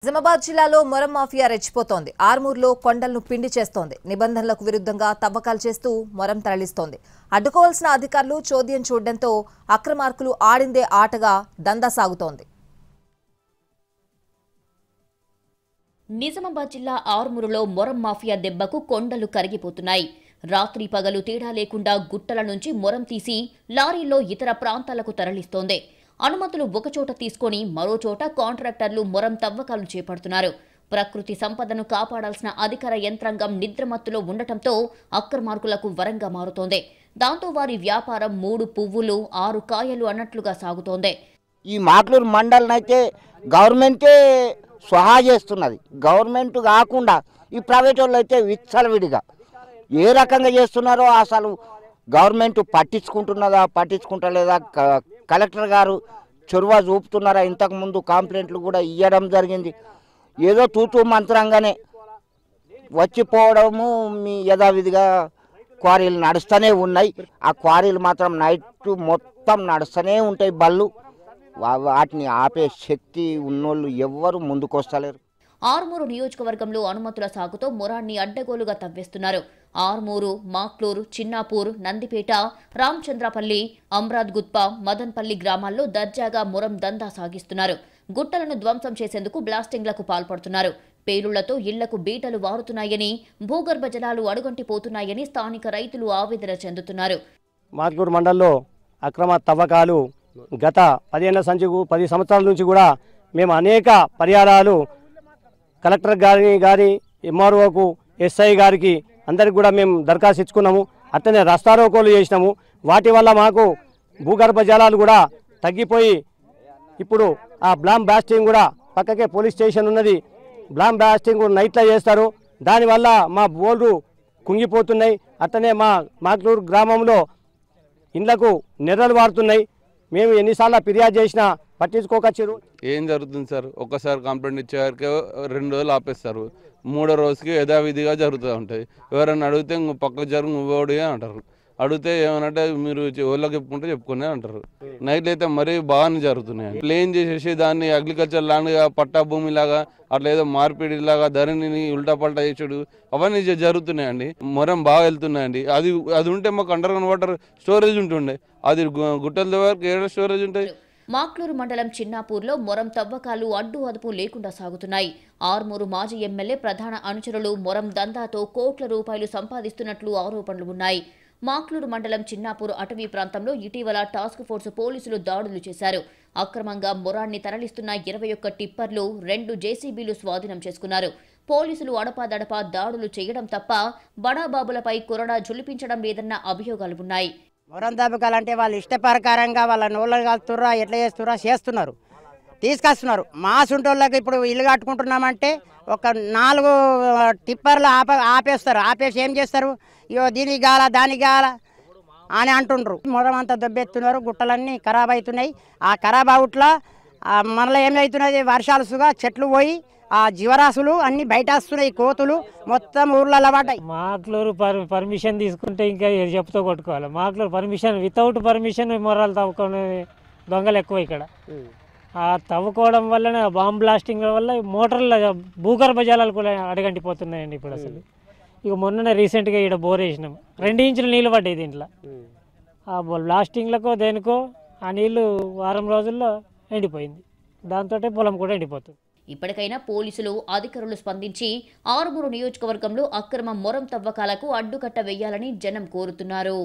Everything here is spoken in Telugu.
నిజామాబాద్ జిల్లాలో మొరం మాఫియా రెచ్చిపోతోంది. ఆర్మూర్లో కొండలను పిండి చేస్తోంది. నిబంధనలకు విరుద్ధంగా తవ్వకాలు చేస్తూ మొరం తరలిస్తోంది. అడ్డుకోవాల్సిన అధికారులు చోద్యం చూడడంతో అక్రమార్కులు ఆడిందే ఆటగా దందా సాగుతోంది. నిజామాబాద్ జిల్లా ఆర్మూరులో మొరం మాఫియా దెబ్బకు కొండలు కరిగిపోతున్నాయి. రాత్రి పగలు తేడా లేకుండా గుట్టల నుంచి మొరం తీసి లారీల్లో ఇతర ప్రాంతాలకు తరలిస్తోంది. అనుమతులు ఒకచోట తీసుకొని మరోచోట కాంట్రాక్టర్లు మొరం తవ్వకాలు చేపడుతున్నారు. ప్రకృతి సంపదను కాపాడాల్సిన అధికార యంత్రాంగం నిద్రమత్తులో ఉండటంతో అక్రమార్కులకు వరంగా మారుతోంది. దాంతో వారి వ్యాపారం 3 పువ్వులు 6 కాయలు అన్నట్లుగా సాగుతోంది. ఈ మాక్లూరు మండలనైతే గవర్నమెంటే స్వహా చేస్తున్నది. గవర్నమెంట్ కాకుండా ఈ ప్రైవేట్ వాళ్ళు అయితే విచ్చలవిడిగా ఏ రకంగా చేస్తున్నారో అసలు గవర్నమెంట్ పట్టించుకుంటున్నదా పట్టించుకుంటలేదా, కలెక్టర్ గారు చొరవ చూపుతున్నారా? ఇంతకుముందు కంప్లైంట్లు కూడా ఇవ్వడం జరిగింది. ఏదో తూతూ మంత్రంగానే వచ్చిపోవడము, మీ యథావిధిగా క్వారీలు నడుస్తూనే ఉన్నాయి. ఆ క్వారీలు మాత్రం నైట్ మొత్తం నడుస్తూనే ఉంటాయి బళ్ళు. వాటిని ఆపే శక్తి ఉన్నోళ్ళు ఎవ్వరు ముందుకొస్తలేరు. ఆర్మూరు నియోజకవర్గంలో అనుమతుల సాగుతో మొరాన్ని అడ్డగోలుగా తవ్వేస్తున్నారు. ఆర్మూరు, మాక్లూరు, చిన్నాపూర్, నందిపేట, రామచంద్రపల్లి, అమ్రాద్ గుత్ప, మదన్పల్లి గ్రామాల్లో దర్జాగా మొరం దందా సాగిస్తున్నారు. గుట్టలను ధ్వంసం చేసేందుకు బ్లాస్టింగ్లకు పాల్పడుతున్నారు. పేలుళ్లతో ఇళ్లకు బీటలు వారుతున్నాయని, భూగర్భ జలాలు అడుగంటిపోతున్నాయని స్థానిక రైతులు ఆవేదన చెందుతున్నారు. మాక్లూరు మండలంలో అక్రమ తవ్వకాలు గత 10 సంవత్సరాల నుంచి కూడా మేము అనేక పర్యాయాలు కలెక్టర్ గారి ఎంఆర్ఓకు, ఎస్ఐ గారికి అందరికి కూడా మేము దరఖాస్తు ఇచ్చుకున్నాము. అట్లనే రస్తారోకోలు చేసినాము. వాటి వల్ల మాకు భూగర్భ జలాలు కూడా తగ్గిపోయి ఇప్పుడు ఆ బ్లామ్ బ్లాస్టింగ్ కూడా పక్కకే పోలీస్ స్టేషన్ ఉన్నది. బ్లామ్ బ్లాస్టింగ్ నైట్లో చేస్తారు. దానివల్ల మా బోర్డు కుంగిపోతున్నాయి. అట్లనే మా మాక్లూరు గ్రామంలో ఇండ్లకు నెర్రలు వారుతున్నాయి. మేము ఎన్నిసార్లు ఫిర్యాదు చేసినా పట్టించుకోకొచ్చారు. ఏం జరుగుతుంది సార్? ఒక్కసారి కంప్లైంట్ ఇచ్చేవారికి 2 రోజులు ఆపేస్తారు. 3వ రోజుకి యథావిధిగా జరుగుతూ ఉంటుంది. ఎవరైనా అడిగితే పక్కకు జరుగు నువ్వోడిగా అంటారు. అడిగితే ఏమనంటే మీరు ఊళ్ళకి చెప్పుకుంటే చెప్పుకునే అంటారు. నైట్లు అయితే మరీ బాగానే జరుగుతున్నాయి. ప్లేన్ చేసేసి దాన్ని అగ్రికల్చర్ ల్యాండ్గా, పట్టా భూమిలాగా, అట్లా ఏదో మార్పిడిలాగా ధరణిని ఉల్టా పల్టా చేసుడు అవన్నీ జరుగుతున్నాయండి. మొరం బాగా వెళ్తున్నాయండి. అది ఉంటే మాకు అండర్ గ్రౌండ్ వాటర్ స్టోరేజ్ ఉంటుండే. అది గుట్టల వరకు ఏడ స్టోరేజ్ ఉంటాయి. మాక్లూరు మండలం చిన్నాపూర్లో మొరం తవ్వకాలు అడ్డు అదుపు లేకుండా సాగుతున్నాయి. ఆర్మూరు మాజీ ఎమ్మెల్యే ప్రధాన అనుచరులు మొరం దందాతో కోట్ల రూపాయలు సంపాదిస్తున్నట్లు ఆరోపణలు ఉన్నాయి. మాక్లూరు మండలం చిన్నాపూర్ అటవీ ప్రాంతంలో ఇటీవల టాస్క్ ఫోర్స్ పోలీసులు దాడులు చేశారు. అక్రమంగా మొరాన్ని తరలిస్తున్న 21 టిప్పర్లు, 2 జేసీబీలు స్వాధీనం చేసుకున్నారు. పోలీసులు అడపాదడపా దాడులు చేయడం తప్ప బడాబాబులపై కొరడా జులిపించడం లేదన్న అభియోగాలు ఉన్నాయి. మొరం తవ్వకాలంటే వాళ్ళు ఇష్టప్రకారంగా వాళ్ళ నోళ్ళు కలుతుర్రా, ఎట్లా చేస్తున్నారు తీసుకొస్తున్నారు. మా సుంటోళ్ళకి ఇప్పుడు ఇల్లు కట్టుకుంటున్నామంటే ఒక 4 టిప్పర్లు ఆపేస్తారు. ఆపేసి ఏం చేస్తారు? ఇగో దీనికి గాల దానికి గాల అని అంటుండ్రు. మొరం అంతా దెబ్బెత్తున్నారు. గుట్టలన్నీ ఖరాబ్ అవుతున్నాయి. ఆ ఖరాబ్ అవుట్లా మనలో ఏమవుతున్నది? వర్షాలు సుగా చెట్లు పోయి ఆ జీవరాశులు అన్ని బయట వస్తున్నాయి. కోతులు మొత్తం ఊర్లలో పడ్డాయి. మాక్లూరు పర్మిషన్ తీసుకుంటే ఇంకా చెప్పుతో కొట్టుకోవాలి. మాక్లూరు పర్మిషన్ వితౌట్ పర్మిషన్ మొరాలు తవ్వుకునే దొంగలు ఎక్కువ ఇక్కడ. ఆ తవ్వుకోవడం వల్లనే బాంబ్ బ్లాస్టింగ్ వల్ల మోటార్ల భూగర్భ జలాలు కూడా అడగంటిపోతున్నాయండి ఇప్పుడు. అసలు ఇక మొన్ననే రీసెంట్గా ఇక్కడ బోర్ వేసినాం. 2 ఇంచులు నీళ్ళు పడ్డాయి దీంట్లో. ఆ బ్లాస్టింగ్లకో దేనికో ఆ నీళ్లు వారం రోజుల్లో ఎండిపోయింది. దాంతో పొలం కూడా ఎండిపోతుంది. ఇప్పటికైనా పోలీసులు, అధికారులు స్పందించి ఆర్మూరు నియోజకవర్గంలో అక్రమ మొరం తవ్వకాలకు అడ్డుకట్ట వేయాలని జనం కోరుతున్నారు.